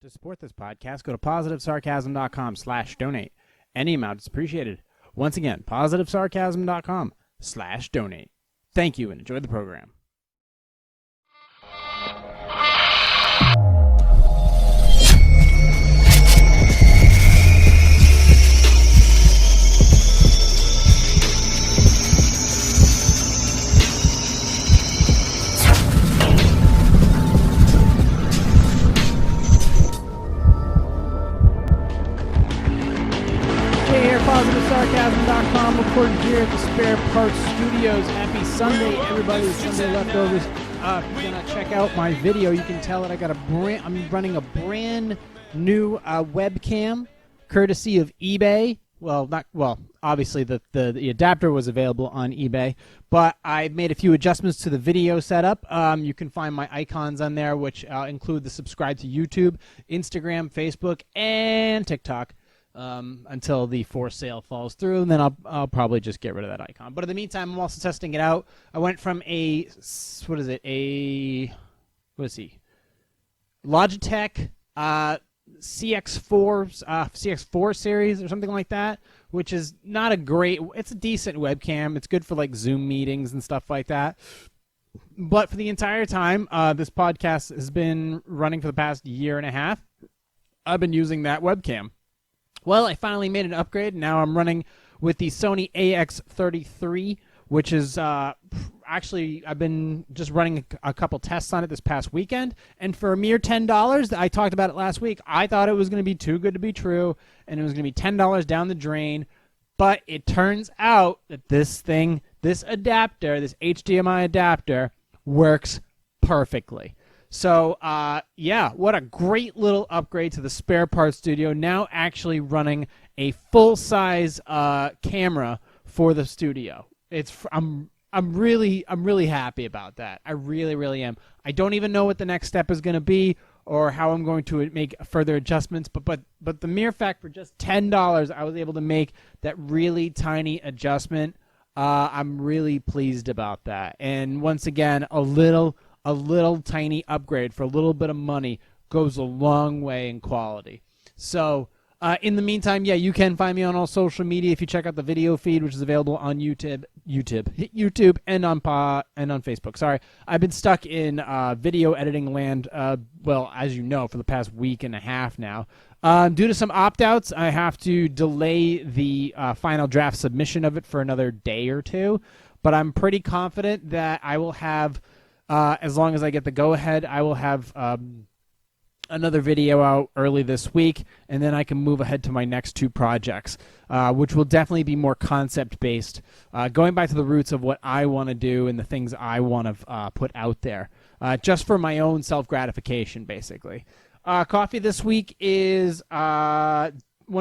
To support this podcast, go to positivesarcasm.com/donate. Any amount is appreciated. Once again, positivesarcasm.com/donate. Thank you and enjoy the program. PositiveSarcasm.com, recorded here at the Spare Parts Studios. Happy Sunday, everybody. Sunday leftovers. If you're gonna check out my video, you can tell that I'm running a brand new webcam, courtesy of eBay. Obviously the adapter was available on eBay, but I made a few adjustments to the video setup. You can find my icons on there, which include the subscribe to YouTube, Instagram, Facebook, and TikTok. Until the for sale falls through, and then I'll probably just get rid of that icon. But in the meantime, I'm also testing it out. I went from a Logitech CX4 series or something like that, which is not a great. It's a decent webcam. It's good for like Zoom meetings and stuff like that. But for the entire time this podcast has been running for the past year and a half, I've been using that webcam. Well, I finally made an upgrade. Now I'm running with the Sony AX33, which is actually, I've been just running a couple tests on it this past weekend. And for a mere $10, I talked about it last week, I thought it was going to be too good to be true, and it was going to be $10 down the drain. But it turns out that this adapter, this HDMI adapter, works perfectly. So, yeah, what a great little upgrade to the Spare Parts Studio. Now actually running a full-size camera for the studio. I'm really happy about that. I really am. I don't even know what the next step is going to be or how I'm going to make further adjustments. But the mere fact for just $10, I was able to make that really tiny adjustment. I'm really pleased about that. And once again, a little tiny upgrade for a little bit of money goes a long way in quality. So in the meantime, yeah, you can find me on all social media if you check out the video feed, which is available on YouTube and on Facebook. Sorry, I've been stuck in video editing land, as you know, for the past week and a half now. Due to some opt-outs, I have to delay the final draft submission of it for another day or two, but I'm pretty confident that I will have, as long as I get the go-ahead, I will have another video out early this week, and then I can move ahead to my next two projects, which will definitely be more concept-based, going back to the roots of what I want to do and the things I want to put out there, just for my own self-gratification, basically. Coffee this week is 1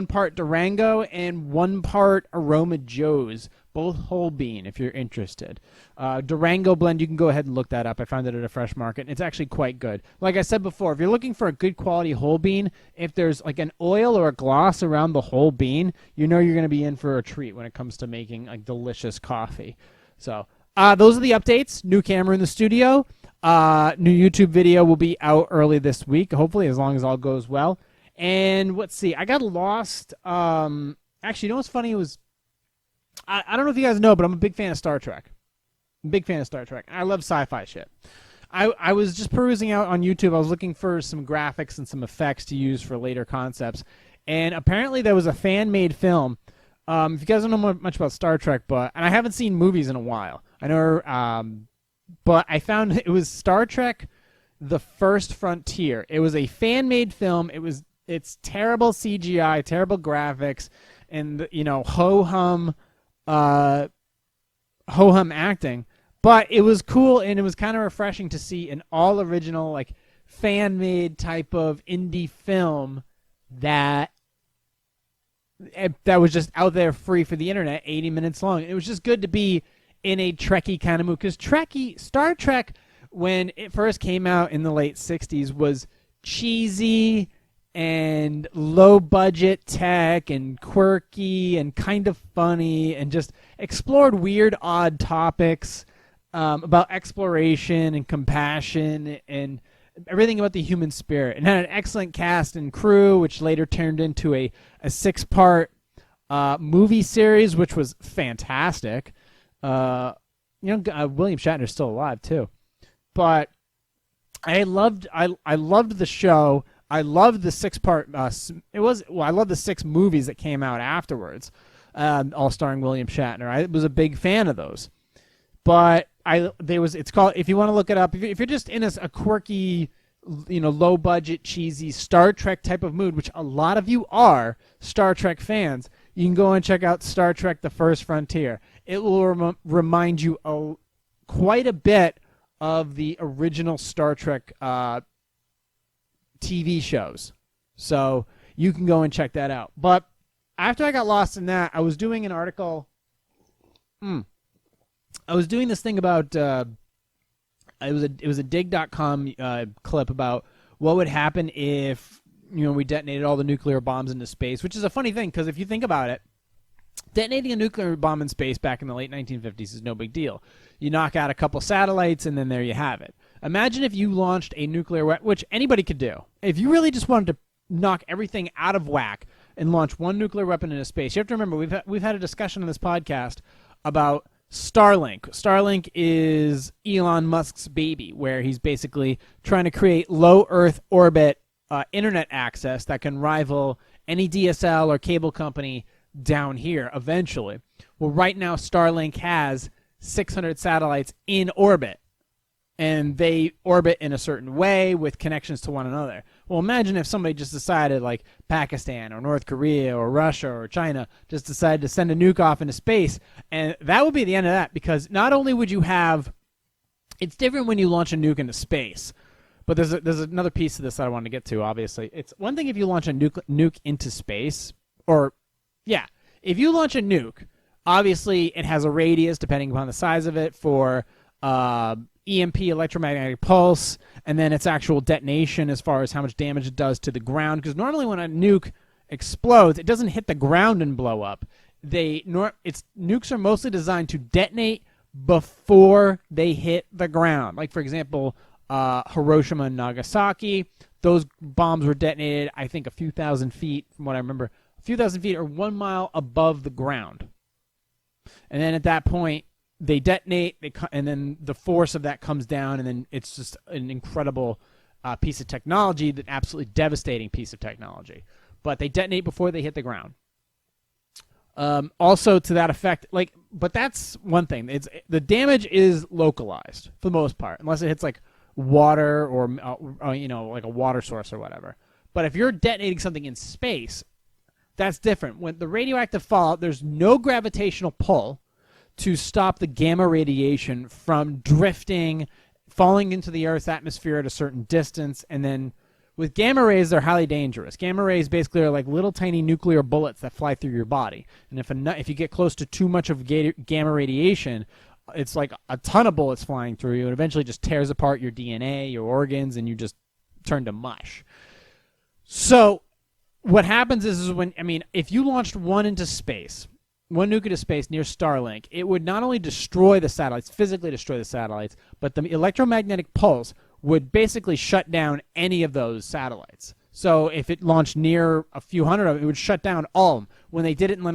part Durango and 1 part Aroma Joe's, both whole bean if you're interested. Durango blend, you can go ahead and look that up. I found it at a fresh market, and it's actually quite good. Like I said before, if you're looking for a good quality whole bean, if there's like an oil or a gloss around the whole bean, you know you're going to be in for a treat when it comes to making like delicious coffee. So those are the updates. New camera in the studio. New YouTube video will be out early this week, hopefully, as long as all goes well. And let's see, I got lost. Actually, you know what's funny? It was, I don't know if you guys know, but I'm a big fan of Star Trek. I love sci-fi shit. I was just perusing out on YouTube. I was looking for some graphics and some effects to use for later concepts. And apparently there was a fan-made film. If you guys don't know much about Star Trek, and I haven't seen movies in a while. I know, but I found it was Star Trek The First Frontier. It was a fan-made film. It's terrible CGI, terrible graphics, and, you know, ho-hum acting. But it was cool, and it was kind of refreshing to see an all-original, like, fan-made type of indie film that was just out there free for the internet, 80 minutes long. It was just good to be in a Trekkie kind of mood, because Star Trek, when it first came out in the late 60s, was cheesy and low-budget tech and quirky and kind of funny and just explored weird, odd topics about exploration and compassion and everything about the human spirit, and had an excellent cast and crew, which later turned into a 6-part movie series, which was fantastic. William Shatner's still alive too, but I loved the show. I loved the 6-part. I loved the 6 movies that came out afterwards, all starring William Shatner. I was a big fan of those, but it's called, if you want to look it up, if you're just in a quirky, low budget, cheesy Star Trek type of mood, which a lot of you are Star Trek fans, you can go and check out Star Trek: The First Frontier. It will remind you quite a bit of the original Star Trek TV shows. So you can go and check that out. But after I got lost in that, I was doing an article. I was doing this thing about it was a dig.com clip about what would happen if we detonated all the nuclear bombs into space, which is a funny thing because if you think about it, detonating a nuclear bomb in space back in the late 1950s is no big deal. You knock out a couple satellites and then there you have it. Imagine if you launched a nuclear weapon, which anybody could do. If you really just wanted to knock everything out of whack and launch one nuclear weapon into space, you have to remember we've had a discussion on this podcast about Starlink. Starlink is Elon Musk's baby, where he's basically trying to create low Earth orbit internet access that can rival any DSL or cable company down here eventually. Well, right now Starlink has 600 satellites in orbit, and they orbit in a certain way with connections to one another. Well, imagine if somebody just decided, like Pakistan or North Korea or Russia or China, just decided to send a nuke off into space, and that would be the end of that, because not only would you have... It's different when you launch a nuke into space, but there's another piece of this that I want to get to, obviously. It's one thing if you launch a nuke into space, or... Yeah, if you launch a nuke, obviously it has a radius, depending upon the size of it, for EMP, electromagnetic pulse, and then its actual detonation as far as how much damage it does to the ground. Because normally when a nuke explodes, it doesn't hit the ground and blow up. Nukes are mostly designed to detonate before they hit the ground. Like, for example, Hiroshima and Nagasaki, those bombs were detonated, I think, a few thousand feet, from what I remember, a few thousand feet or 1 mile above the ground. And then at that point, they detonate, and then the force of that comes down, and then it's just an incredible piece of technology, an absolutely devastating piece of technology. But they detonate before they hit the ground. Also, to that effect, but that's one thing. The damage is localized for the most part, unless it hits like water or like a water source or whatever. But if you're detonating something in space, that's different. When the radioactive fallout, there's no gravitational pull to stop the gamma radiation from drifting, falling into the Earth's atmosphere at a certain distance. And then with gamma rays, they're highly dangerous. Gamma rays basically are like little tiny nuclear bullets that fly through your body. And if you get close to too much of gamma radiation, it's like a ton of bullets flying through you, and eventually just tears apart your DNA, your organs, and you just turn to mush. So what happens is if you launched one into space, one nuke into space near Starlink, it would not only destroy the satellites, physically destroy the satellites, but the electromagnetic pulse would basically shut down any of those satellites. So if it launched near a few hundred of them, it would shut down all of them. When they did it in the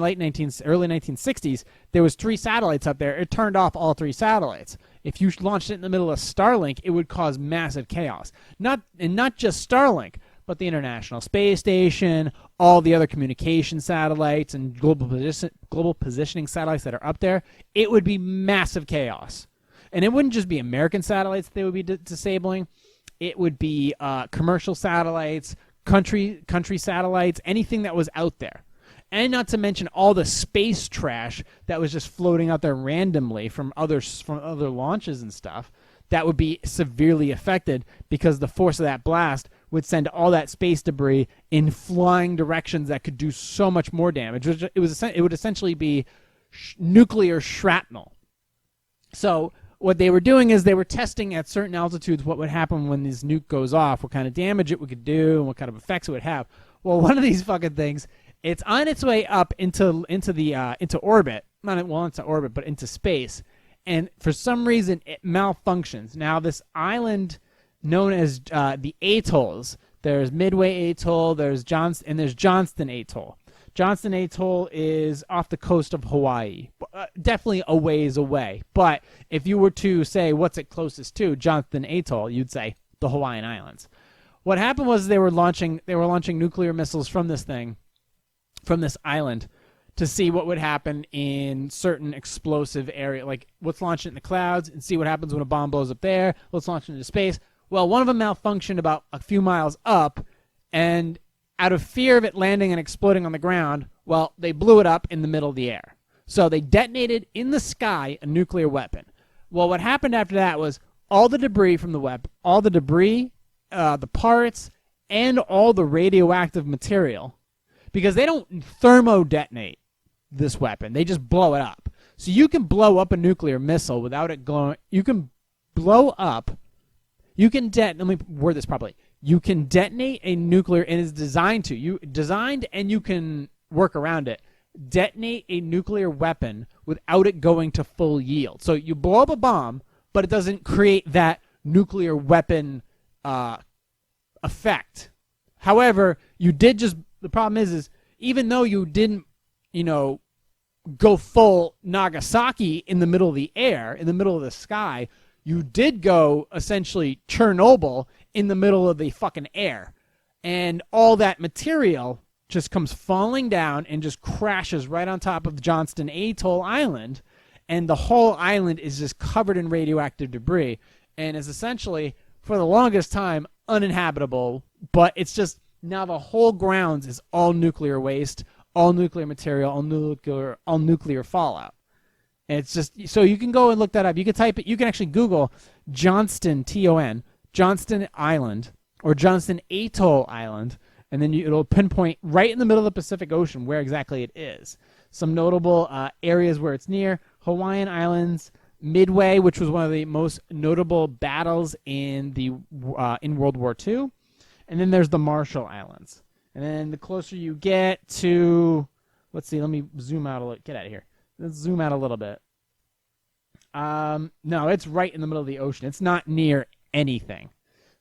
early 1960s, there was 3 satellites up there. It turned off all 3 satellites. If you launched it in the middle of Starlink, it would cause massive chaos. Not just Starlink, but the International Space Station, all the other communication satellites and global positioning satellites that are up there. It would be massive chaos. And it wouldn't just be American satellites they would be disabling. It would be commercial satellites, country satellites, anything that was out there. And not to mention all the space trash that was just floating out there randomly from other launches and stuff. That would be severely affected because the force of that blast would send all that space debris in flying directions that could do so much more damage. It would essentially be nuclear shrapnel. So what they were doing is they were testing at certain altitudes what would happen when this nuke goes off, what kind of damage it could do, and what kind of effects it would have. Well, one of these fucking things, it's on its way up into orbit, not into orbit, but into space. And for some reason, it malfunctions. Now, this island known as the atolls. There's Midway Atoll, there's Johnston Atoll. Johnston Atoll is off the coast of Hawaii, definitely a ways away. But if you were to say what's it closest to, Johnston Atoll, you'd say the Hawaiian Islands. What happened was they were launching nuclear missiles from this island, to see what would happen in certain explosive area. Like, let's launch it in the clouds and see what happens when a bomb blows up there. Let's launch it into space. Well, one of them malfunctioned about a few miles up, and out of fear of it landing and exploding on the ground, well, they blew it up in the middle of the air. So they detonated in the sky a nuclear weapon. Well, what happened after that was all the debris from the weapon, the parts, and all the radioactive material, because they don't thermo-detonate this weapon. They just blow it up. So you can blow up a nuclear missile without it glowing. You can blow up. Let me word this properly. You can detonate a nuclear, and it's designed to. And you can work around it. Detonate a nuclear weapon without it going to full yield. So you blow up a bomb, but it doesn't create that nuclear weapon effect. However, the problem is even though you didn't, go full Nagasaki in the middle of the air, in the middle of the sky, you did go essentially Chernobyl in the middle of the fucking air. And all that material just comes falling down and just crashes right on top of Johnston Atoll Island. And the whole island is just covered in radioactive debris and is essentially, for the longest time, uninhabitable. But it's just now the whole grounds is all nuclear waste, all nuclear material, all nuclear fallout. And it's just, so you can go and look that up. You can type it, you can actually Google Johnston, T-O-N, Johnston Island, or Johnston Atoll Island, and then it'll pinpoint right in the middle of the Pacific Ocean where exactly it is. Some notable areas where it's near: Hawaiian Islands, Midway, which was one of the most notable battles in World War II, and then there's the Marshall Islands. And then the closer you get to, let's see, let me zoom out a little. Get out of here. Let's zoom out a little bit. No, it's right in the middle of the ocean. It's not near anything.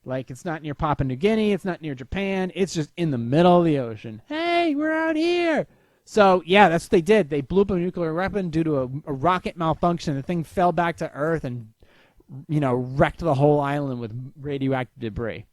Like, it's not near Papua New Guinea. It's not near Japan. It's just in the middle of the ocean. Hey, we're out here. So, yeah, that's what they did. They blew up a nuclear weapon due to a rocket malfunction. The thing fell back to Earth and, wrecked the whole island with radioactive debris.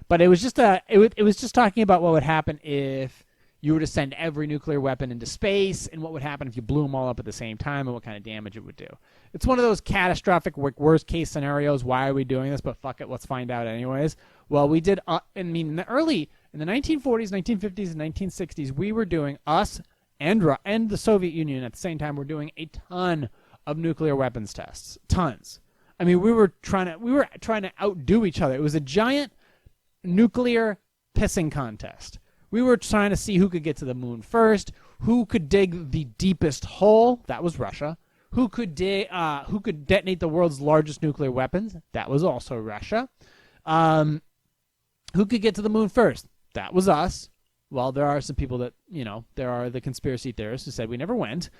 But it was just it was just talking about what would happen if you were to send every nuclear weapon into space, and what would happen if you blew them all up at the same time, and what kind of damage it would do. It's one of those catastrophic worst-case scenarios. Why are we doing this? But fuck it, let's find out anyways. Well, we did, in the 1940s, 1950s, and 1960s, we were doing, us and the Soviet Union at the same time, were doing a ton of nuclear weapons tests. Tons. I mean, we were trying to outdo each other. It was a giant nuclear pissing contest. We were trying to see who could get to the moon first, who could dig the deepest hole. That was Russia. Who could detonate the world's largest nuclear weapons. That was also Russia. Who could get to the moon first? That was us. Well, there are some people that, there are the conspiracy theorists who said we never went.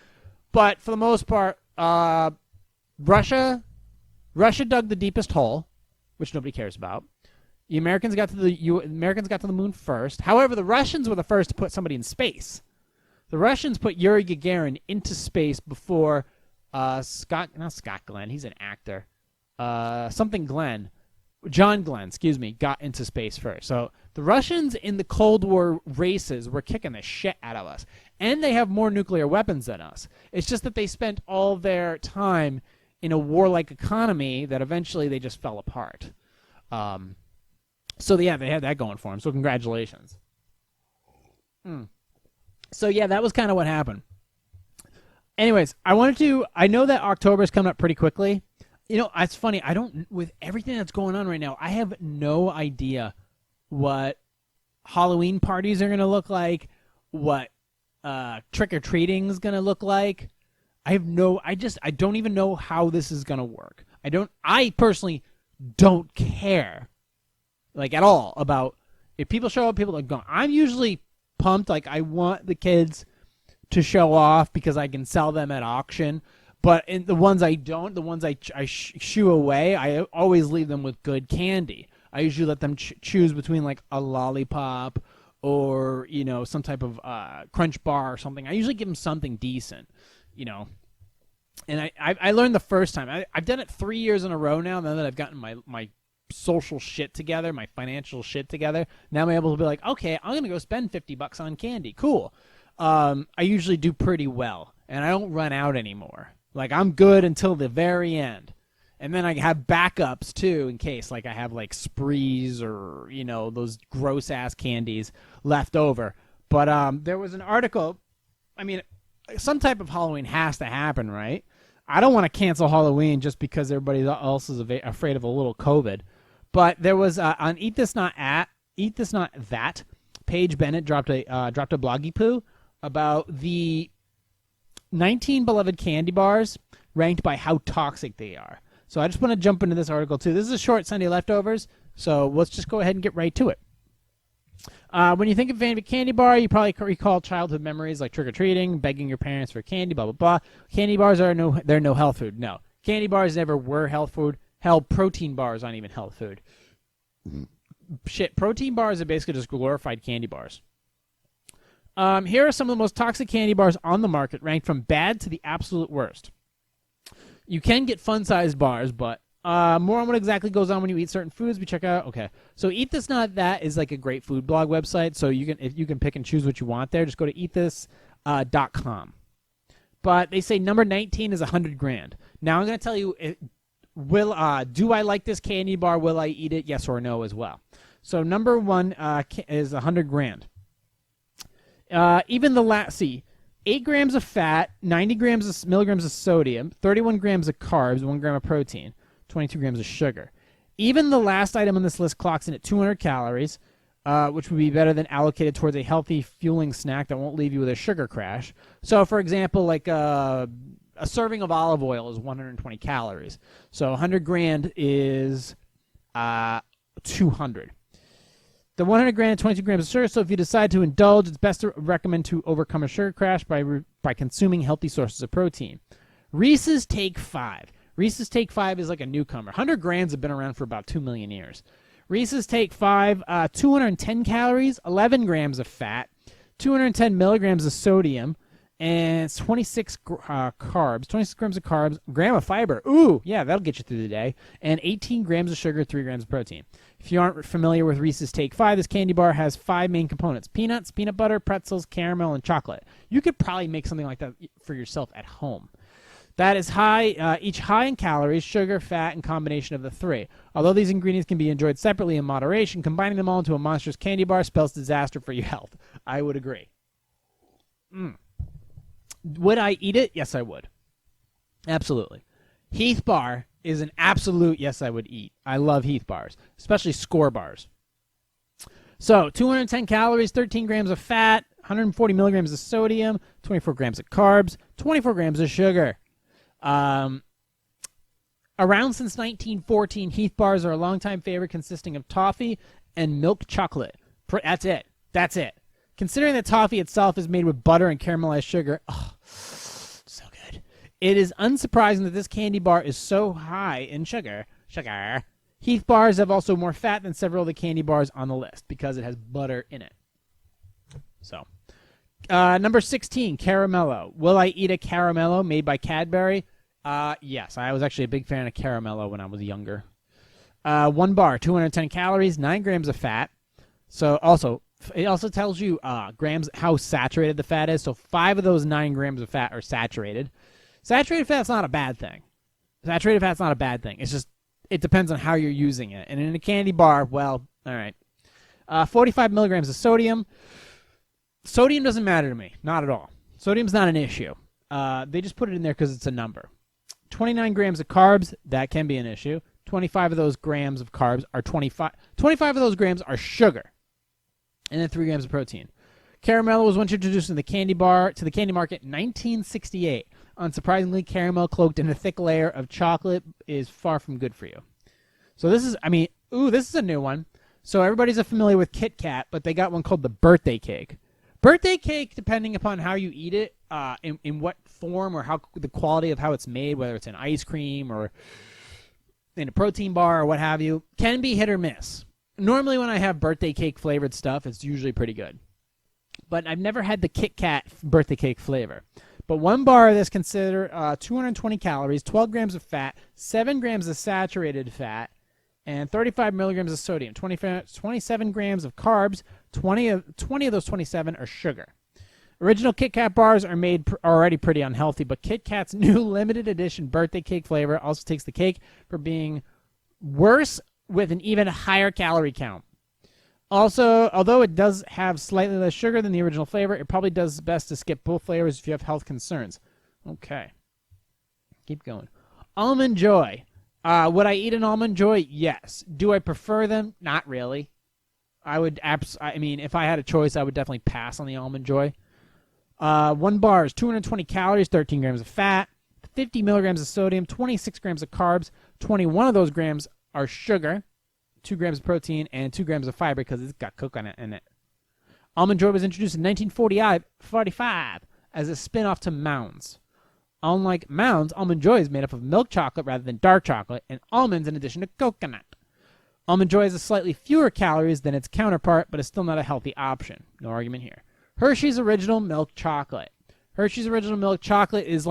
But for the most part, Russia dug the deepest hole, which nobody cares about. The Americans got to the moon first. However, the Russians were the first to put somebody in space. The Russians put Yuri Gagarin into space before not Scott Glenn, he's an actor. John Glenn, got into space first. So the Russians in the Cold War races were kicking the shit out of us. And they have more nuclear weapons than us. It's just that they spent all their time in a warlike economy that eventually they just fell apart. So, yeah, they had that going for them. So, congratulations. So, yeah, that was kind of what happened. Anyways, I know that October is coming up pretty quickly. It's funny. With everything that's going on right now, I have no idea what Halloween parties are going to look like, what trick-or-treating is going to look like. I don't even know how this is going to work. I personally don't care. Like, at all, about if people show up, people are going. I'm usually pumped. Like, I want the kids to show off because I can sell them at auction. But the ones I don't, the ones I shoo away, I always leave them with good candy. I usually let them choose between like a lollipop or, you know, some type of crunch bar or something. I usually give them something decent, you know. And I learned the first time. I've done it 3 years in a row now that I've gotten my social shit together, my financial shit together. Now I'm able to be like, okay, I'm going to go spend $50 on candy. Cool. I usually do pretty well, and I don't run out anymore. Like, I'm good until the very end. And then I have backups, too, in case. Like, I have, like, sprees or, you know, those gross-ass candies left over. But there was an article. I mean, some type of Halloween has to happen, right? I don't want to cancel Halloween just because everybody else is afraid of a little COVID. But there was on Eat This Not That, Paige Bennett dropped a bloggy poo about the 19 beloved candy bars ranked by how toxic they are. So I just want to jump into this article too. This is a short Sunday leftovers, so let's just go ahead and get right to it. When you think of favorite candy bar, you probably recall childhood memories like trick-or-treating, begging your parents for candy, blah, blah, blah. Candy bars they're no health food. No. Candy bars never were health food. Hell, protein bars aren't even health food. Shit, protein bars are basically just glorified candy bars. Here are some of the most toxic candy bars on the market, ranked from bad to the absolute worst. You can get fun-sized bars, but more on what exactly goes on when you eat certain foods, we check out. Okay, so Eat This Not That is like a great food blog website, so if you can pick and choose what you want there, just go to eatthis.com. But they say number 19 is $100,000. Now I'm going to tell you, do I like this candy bar? Will I eat it? Yes or no as well. So number 1 is $100,000. Even the last, 8 grams of fat, 90 milligrams of sodium, 31 grams of carbs, 1 gram of protein, 22 grams of sugar. Even the last item on this list clocks in at 200 calories, which would be better than allocated towards a healthy fueling snack that won't leave you with a sugar crash. So, for example, like a serving of olive oil is 120 calories. So $100,000 is 200. The $100,000, 22 grams of sugar. So if you decide to indulge, it's best to recommend to overcome a sugar crash by consuming healthy sources of protein. Reese's Take 5. Reese's Take 5 is like a newcomer. $100,000 have been around for about 2 million years. Reese's Take 5, 210 calories, 11 grams of fat, 210 milligrams of sodium, and 26 carbs, 26 grams of carbs, gram of fiber. Ooh, yeah, that'll get you through the day. And 18 grams of sugar, 3 grams of protein. If you aren't familiar with Reese's Take 5, this candy bar has 5 main components: peanuts, peanut butter, pretzels, caramel, and chocolate. You could probably make something like that for yourself at home. That is each high in calories, sugar, fat, and combination of the 3. Although these ingredients can be enjoyed separately in moderation, combining them all into a monstrous candy bar spells disaster for your health. I would agree. Would I eat it? Yes, I would. Absolutely. Heath bar is an absolute yes, I would eat. I love Heath bars, especially Score bars. So 210 calories, 13 grams of fat, 140 milligrams of sodium, 24 grams of carbs, 24 grams of sugar. Around since 1914, Heath bars are a longtime favorite, consisting of toffee and milk chocolate. That's it. Considering that toffee itself is made with butter and caramelized sugar, so good. It is unsurprising that this candy bar is so high in sugar. Heath bars have also more fat than several of the candy bars on the list because it has butter in it. So, number 16, Caramello. Will I eat a Caramello made by Cadbury? Yes, I was actually a big fan of Caramello when I was younger. 1 bar, 210 calories, 9 grams of fat. So it also tells you grams, how saturated the fat is. So 5 of those 9 grams of fat are saturated. Saturated fat's not a bad thing. It's just, it depends on how you're using it. And in a candy bar, well, all right. 45 milligrams of sodium. Sodium doesn't matter to me. Not at all. Sodium's not an issue. They just put it in there because it's a number. 29 grams of carbs, that can be an issue. 25 of those grams of carbs are 25 of those grams are sugar. And then 3 grams of protein. Caramello was once introduced to the candy market in 1968. Unsurprisingly, caramel cloaked in a thick layer of chocolate is far from good for you. So this is a new one. So everybody's familiar with Kit Kat, but they got one called the birthday cake. Birthday cake, depending upon how you eat it, in what form or how the quality of how it's made, whether it's in ice cream or in a protein bar or what have you, can be hit or miss. Normally when I have birthday cake flavored stuff, it's usually pretty good. But I've never had the Kit Kat birthday cake flavor. But one bar of this considered 220 calories, 12 grams of fat, 7 grams of saturated fat, and 35 milligrams of sodium, 27 grams of carbs, 20 of those 27 are sugar. Original Kit Kat bars are made already pretty unhealthy, but Kit Kat's new limited edition birthday cake flavor also takes the cake for being worse with an even higher calorie count. Also, although it does have slightly less sugar than the original flavor, it probably does best to skip both flavors if you have health concerns. Okay. Keep going. Almond Joy. Would I eat an Almond Joy? Yes. Do I prefer them? Not really. If I had a choice, I would definitely pass on the Almond Joy. One bar is 220 calories, 13 grams of fat, 50 milligrams of sodium, 26 grams of carbs, 21 of those grams are sugar, 2 grams of protein, and 2 grams of fiber because it's got coconut in it. Almond Joy was introduced in 1945 as a spin-off to Mounds. Unlike Mounds, Almond Joy is made up of milk chocolate rather than dark chocolate and almonds in addition to coconut. Almond Joy has slightly fewer calories than its counterpart, but is still not a healthy option. No argument here. Hershey's Original Milk Chocolate. Hershey's Original Milk Chocolate is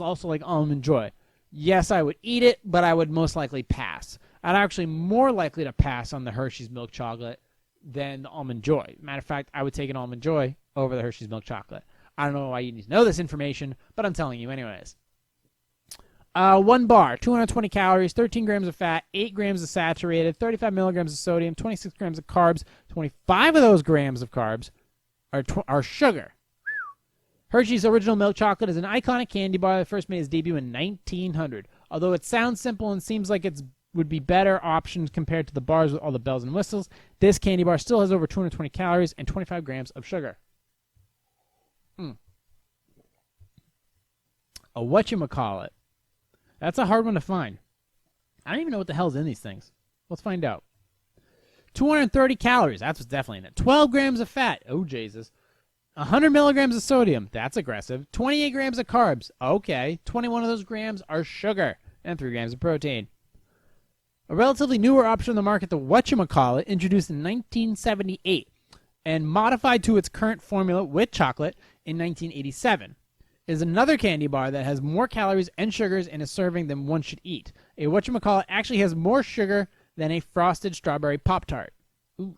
also like Almond Joy. Yes, I would eat it, but I would most likely pass. I'd actually more likely to pass on the Hershey's Milk Chocolate than the Almond Joy. Matter of fact, I would take an Almond Joy over the Hershey's Milk Chocolate. I don't know why you need to know this information, but I'm telling you anyways. One bar, 220 calories, 13 grams of fat, 8 grams of saturated, 35 milligrams of sodium, 26 grams of carbs, 25 of those grams of carbs are sugar. Hershey's Original Milk Chocolate is an iconic candy bar that first made its debut in 1900. Although it sounds simple and seems like it would be better options compared to the bars with all the bells and whistles, this candy bar still has over 220 calories and 25 grams of sugar. A whatchamacallit. That's a hard one to find. I don't even know what the hell's in these things. Let's find out. 230 calories. That's what's definitely in it. 12 grams of fat. Oh, Jesus. 100 milligrams of sodium. That's aggressive. 28 grams of carbs. Okay. 21 of those grams are sugar. And 3 grams of protein. A relatively newer option on the market, the whatchamacallit, introduced in 1978 and modified to its current formula with chocolate in 1987, is another candy bar that has more calories and sugars in a serving than one should eat. A whatchamacallit actually has more sugar than a frosted strawberry Pop-Tart. Ooh.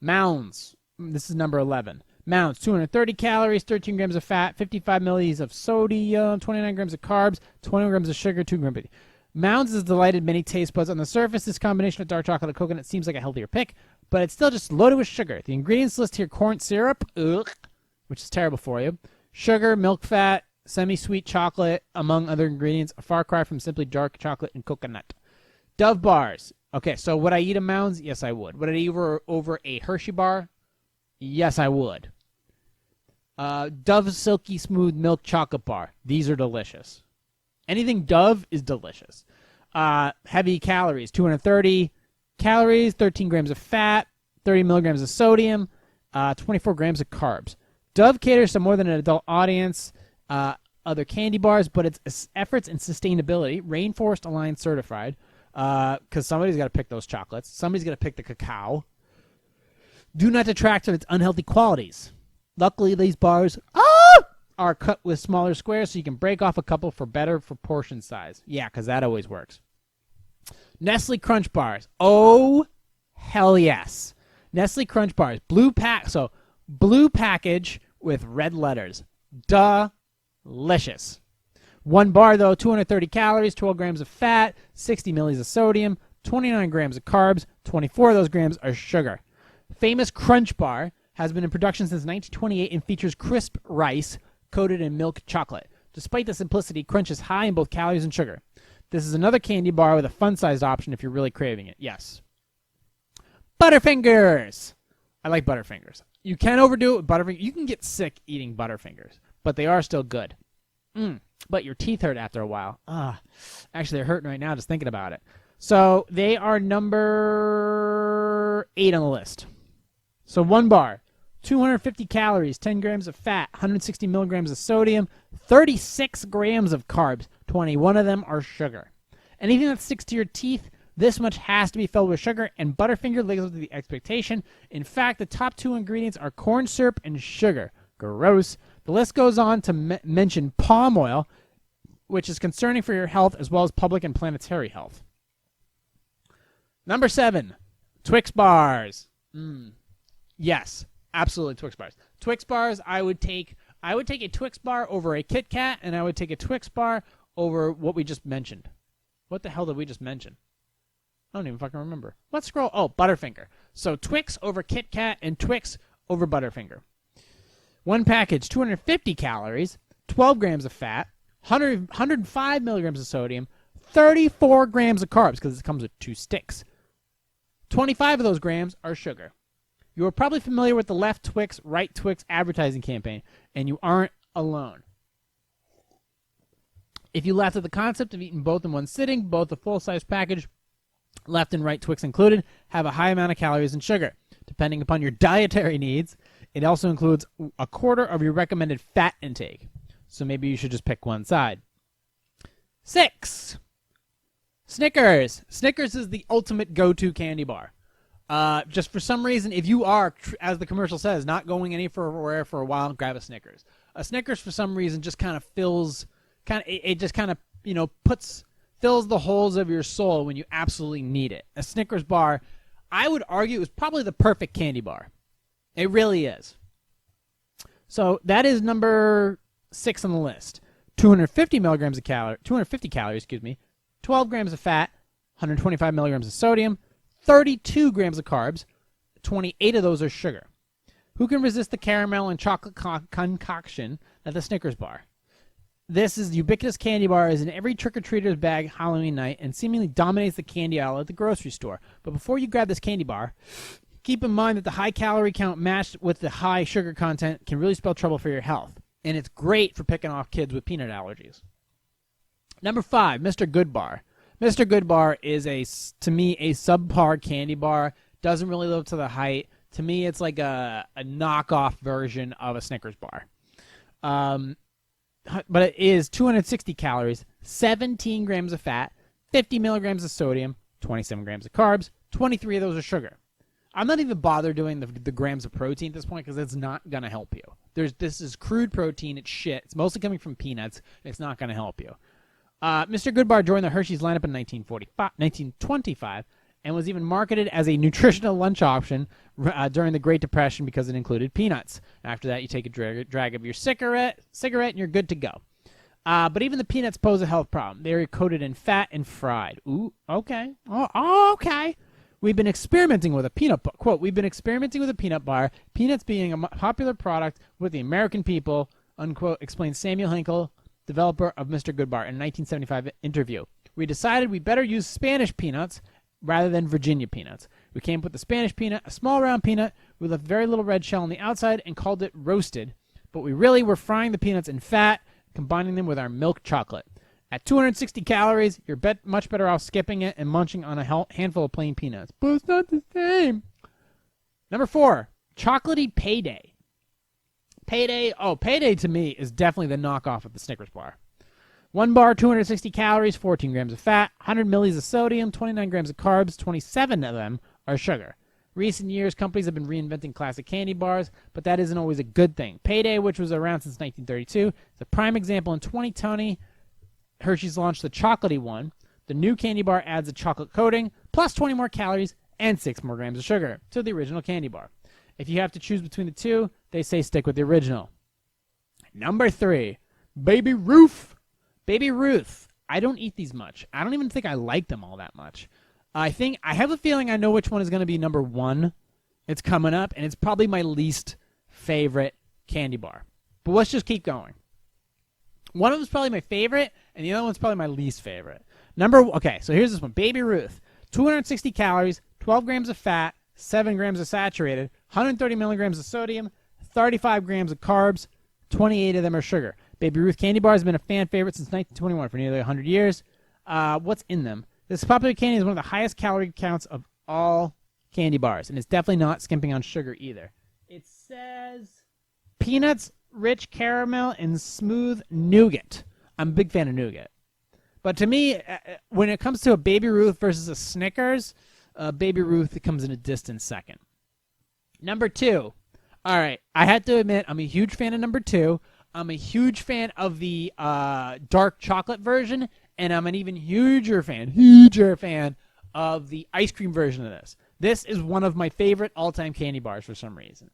Mounds. This is number 11. Mounds, 230 calories, 13 grams of fat, 55 milliliters of sodium, 29 grams of carbs, 20 grams of sugar, 2 grams of... Mounds has delighted many taste buds. On the surface, this combination of dark chocolate and coconut seems like a healthier pick, but it's still just loaded with sugar. The ingredients list here: corn syrup, which is terrible for you, sugar, milk fat, semi-sweet chocolate, among other ingredients, a far cry from simply dark chocolate and coconut. Dove bars. Okay, so would I eat a Mounds? Yes, I would. Would I eat over a Hershey bar? Yes, I would. Dove Silky Smooth Milk Chocolate Bar. These are delicious. Anything Dove is delicious. Heavy calories, 230 calories, 13 grams of fat, 30 milligrams of sodium, 24 grams of carbs. Dove caters to more than an adult audience, other candy bars, but its efforts and sustainability, Rainforest Alliance certified, because somebody's got to pick those chocolates. Somebody's got to pick the cacao. Do not detract from its unhealthy qualities. Luckily, these bars are cut with smaller squares so you can break off a couple for better for portion size. Yeah, because that always works. Nestle Crunch Bars. Oh, hell yes. Nestle Crunch Bars. Blue package with red letters. Delicious. One bar, though, 230 calories, 12 grams of fat, 60 milliliters of sodium, 29 grams of carbs, 24 of those grams are sugar. Famous Crunch Bar has been in production since 1928 and features crisp rice coated in milk chocolate. Despite the simplicity, Crunch is high in both calories and sugar. This is another candy bar with a fun-sized option if you're really craving it. Yes. Butterfingers. I like Butterfingers. You can overdo it with Butterfingers. You can get sick eating Butterfingers, but they are still good. But your teeth hurt after a while. Actually, they're hurting right now just thinking about it. So they are number 8 on the list. So one bar, 250 calories, 10 grams of fat, 160 milligrams of sodium, 36 grams of carbs. 21 of them are sugar. Anything that sticks to your teeth, This much has to be filled with sugar, and Butterfinger lives up to the expectation. In fact, the top 2 ingredients are corn syrup and sugar. Gross. The list goes on to mention palm oil, which is concerning for your health as well as public and planetary health. Number 7, Twix bars. Yes, absolutely Twix bars. Twix bars, I would take a Twix bar over a Kit Kat, and I would take a Twix bar over what we just mentioned. What the hell did we just mention? I don't even fucking remember. Let's scroll. Oh, Butterfinger. So Twix over Kit Kat and Twix over Butterfinger. One package, 250 calories, 12 grams of fat, 105 milligrams of sodium, 34 grams of carbs, because it comes with 2 sticks. 25 of those grams are sugar. You are probably familiar with the Left Twix, Right Twix advertising campaign, and you aren't alone. If you laughed at the concept of eating both in one sitting, both the full-size package, Left and Right Twix included, have a high amount of calories and sugar. Depending upon your dietary needs, it also includes a quarter of your recommended fat intake. So maybe you should just pick one side. 6. Snickers. Snickers is the ultimate go-to candy bar. Just for some reason, if you are, as the commercial says, not going anywhere for a while, grab a Snickers. A Snickers, for some reason, just kind of fills, fills the holes of your soul when you absolutely need it. A Snickers bar, I would argue, is probably the perfect candy bar. It really is. So that is number 6 on the list. 250 calories, 12 grams of fat, 125 milligrams of sodium, 32 grams of carbs, 28 of those are sugar. Who can resist the caramel and chocolate concoction at the Snickers bar? This is the ubiquitous candy bar, is in every trick-or-treater's bag Halloween night and seemingly dominates the candy aisle at the grocery store. But before you grab this candy bar, keep in mind that the high calorie count matched with the high sugar content can really spell trouble for your health. And it's great for picking off kids with peanut allergies. Number 5, Mr. Good Bar. Mr. Good Bar is, to me, a subpar candy bar. Doesn't really live up to the hype. To me, it's like a knockoff version of a Snickers bar. But it is 260 calories, 17 grams of fat, 50 milligrams of sodium, 27 grams of carbs, 23 of those are sugar. I'm not even bothered doing the grams of protein at this point because it's not going to help you. This is crude protein. It's shit. It's mostly coming from peanuts. It's not going to help you. Mr. Goodbar joined the Hershey's lineup in 1925 and was even marketed as a nutritional lunch option during the Great Depression because it included peanuts. After that, you take a drag of your cigarette, and you're good to go. But even the peanuts pose a health problem. They are coated in fat and fried. Ooh, okay. Oh, okay. We've been experimenting with a peanut bar, peanuts being a popular product with the American people, unquote, explained Samuel Hinkle, developer of Mr. Goodbar, in a 1975 interview. We decided we better use Spanish peanuts rather than Virginia peanuts. We came up with the Spanish peanut, a small round peanut with a very little red shell on the outside, and called it roasted. But we really were frying the peanuts in fat, combining them with our milk chocolate. At 260 calories, you're much better off skipping it and munching on a handful of plain peanuts. But it's not the same. Number 4, chocolatey Payday. Payday to me is definitely the knockoff of the Snickers bar. One bar, 260 calories, 14 grams of fat, 100 millis of sodium, 29 grams of carbs, 27 of them are sugar. Recent years, companies have been reinventing classic candy bars, but that isn't always a good thing. Payday, which was around since 1932, is a prime example. In 2020, Hershey's launched the chocolatey one. The new candy bar adds a chocolate coating, plus 20 more calories and 6 more grams of sugar to the original candy bar. If you have to choose between the two, they say stick with the original. Number 3, Baby Ruth. Baby Ruth. I don't eat these much. I don't even think I like them all that much. I have a feeling I know which one is going to be number 1. It's coming up, and it's probably my least favorite candy bar. But let's just keep going. One of them is probably my favorite, and the other one's probably my least favorite. Okay, so here's this one. Baby Ruth. 260 calories, 12 grams of fat, 7 grams of saturated, 130 milligrams of sodium, 35 grams of carbs, 28 of them are sugar. Baby Ruth candy bar has been a fan favorite since 1921 for nearly 100 years. What's in them? This popular candy is one of the highest calorie counts of all candy bars, and it's definitely not skimping on sugar either. It says peanuts, rich caramel, and smooth nougat. I'm a big fan of nougat. But to me, when it comes to a Baby Ruth versus a Snickers, Baby Ruth comes in a distant second. Number 2. All right, I have to admit, I'm a huge fan of number 2. I'm a huge fan of the dark chocolate version, and I'm an even huger fan of the ice cream version of this. This is one of my favorite all-time candy bars for some reason.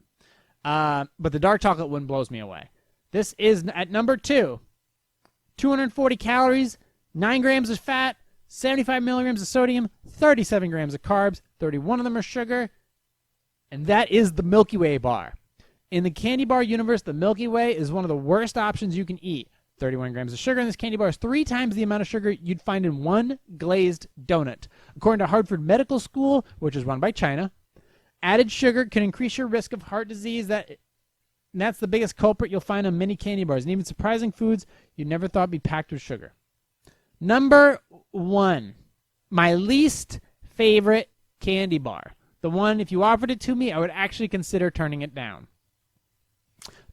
But the dark chocolate one blows me away. This is at number 2. 240 calories, 9 grams of fat, 75 milligrams of sodium, 37 grams of carbs, 31 of them are sugar, and that is the Milky Way bar. In the candy bar universe, the Milky Way is one of the worst options you can eat. 31 grams of sugar in this candy bar is 3 times the amount of sugar you'd find in one glazed donut. According to Harvard Medical School, which is run by China, added sugar can increase your risk of heart disease. That's the biggest culprit you'll find on many candy bars, and even surprising foods you never thought would be packed with sugar. Number 1, my least favorite candy bar. The one, if you offered it to me, I would actually consider turning it down.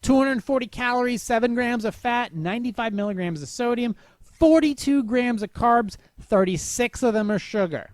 240 calories, 7 grams of fat, 95 milligrams of sodium, 42 grams of carbs, 36 of them are sugar.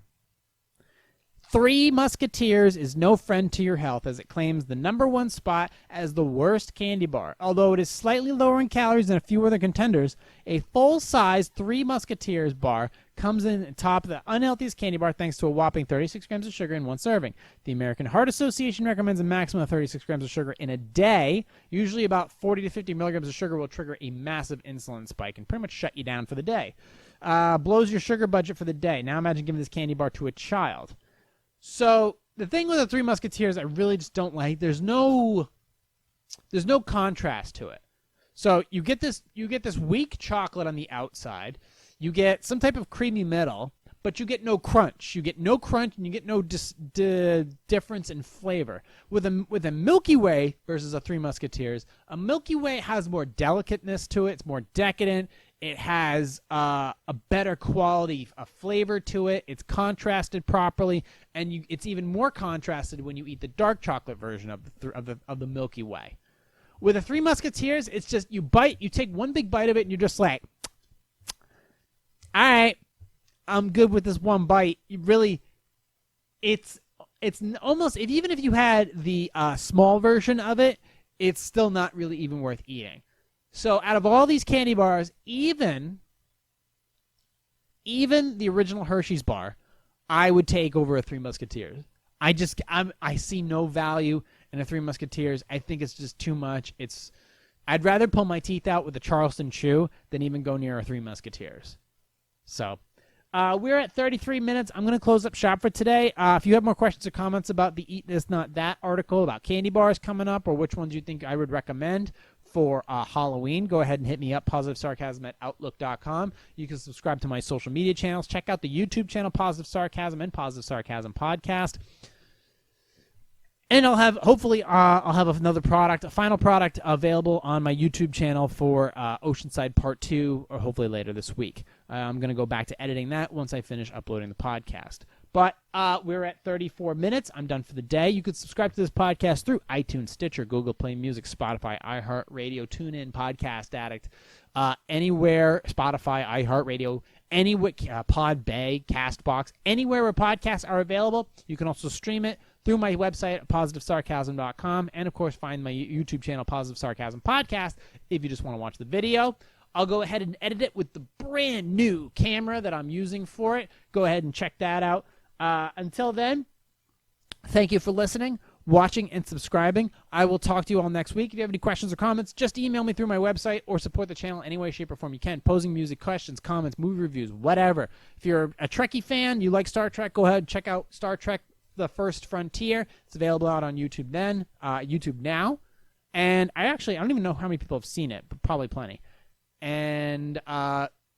Three Musketeers is no friend to your health, as it claims the number 1 spot as the worst candy bar. Although it is slightly lower in calories than a few other contenders, a full-size Three Musketeers bar comes in top of the unhealthiest candy bar thanks to a whopping 36 grams of sugar in one serving. The American Heart Association recommends a maximum of 36 grams of sugar in a day. Usually about 40 to 50 milligrams of sugar will trigger a massive insulin spike and pretty much shut you down for the day. Blows your sugar budget for the day. Now imagine giving this candy bar to a child. So the thing with the Three Musketeers I really just don't like, there's no contrast to it. So you get this weak chocolate on the outside, you get some type of creamy middle, but you get no crunch. You get no crunch and you get no difference in flavor. With a Milky Way versus a Three Musketeers, a Milky Way has more delicateness to it. It's more decadent. It has a better quality of flavor to it. It's contrasted properly, and it's even more contrasted when you eat the dark chocolate version of the Milky Way. With the Three Musketeers, it's just you take one big bite of it, and you're just like, all right, I'm good with this one bite. It's almost, even if you had the small version of it, it's still not really even worth eating. So out of all these candy bars, even the original Hershey's bar, I would take over a Three Musketeers. I see no value in a Three Musketeers. I think it's just too much. I'd rather pull my teeth out with a Charleston Chew than even go near a Three Musketeers. So we're at 33 minutes. I'm going to close up shop for today. If you have more questions or comments about the Eat This Not That article about candy bars coming up, or which ones you think I would recommend for Halloween, go ahead and hit me up, positivesarcasm@outlook.com. You can subscribe to my social media channels. Check out the YouTube channel, Positive Sarcasm and Positive Sarcasm Podcast. And I'll have a final product available on my YouTube channel for Oceanside Part 2, or hopefully later this week. I'm going to go back to editing that once I finish uploading the podcast. But we're at 34 minutes. I'm done for the day. You could subscribe to this podcast through iTunes, Stitcher, Google Play Music, Spotify, iHeartRadio, TuneIn, Podcast Addict, anywhere, Spotify, iHeartRadio, anywhere, Podbay, CastBox, anywhere where podcasts are available. You can also stream it through my website at positivesarcasm.com, and of course find my YouTube channel, Positive Sarcasm Podcast, if you just want to watch the video. I'll go ahead and edit it with the brand new camera that I'm using for it. Go ahead and check that out. Until then, thank you for listening, watching, and subscribing. I will talk to you all next week. If you have any questions or comments, just email me through my website or support the channel any way, shape, or form you can. Posing music, questions, comments, movie reviews, whatever. If you're a Trekkie fan, you like Star Trek, go ahead and check out Star Trek The First Frontier. It's available out on YouTube now. And I don't even know how many people have seen it, but probably plenty. And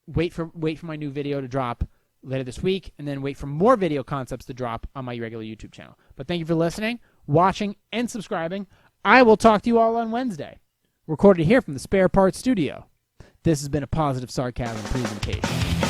wait for my new video to drop later this week, and then wait for more video concepts to drop on my regular YouTube channel. But thank you for listening, watching, and subscribing. I will talk to you all on Wednesday. Recorded here from the Spare Parts Studio. This has been a Positive Sarcasm presentation.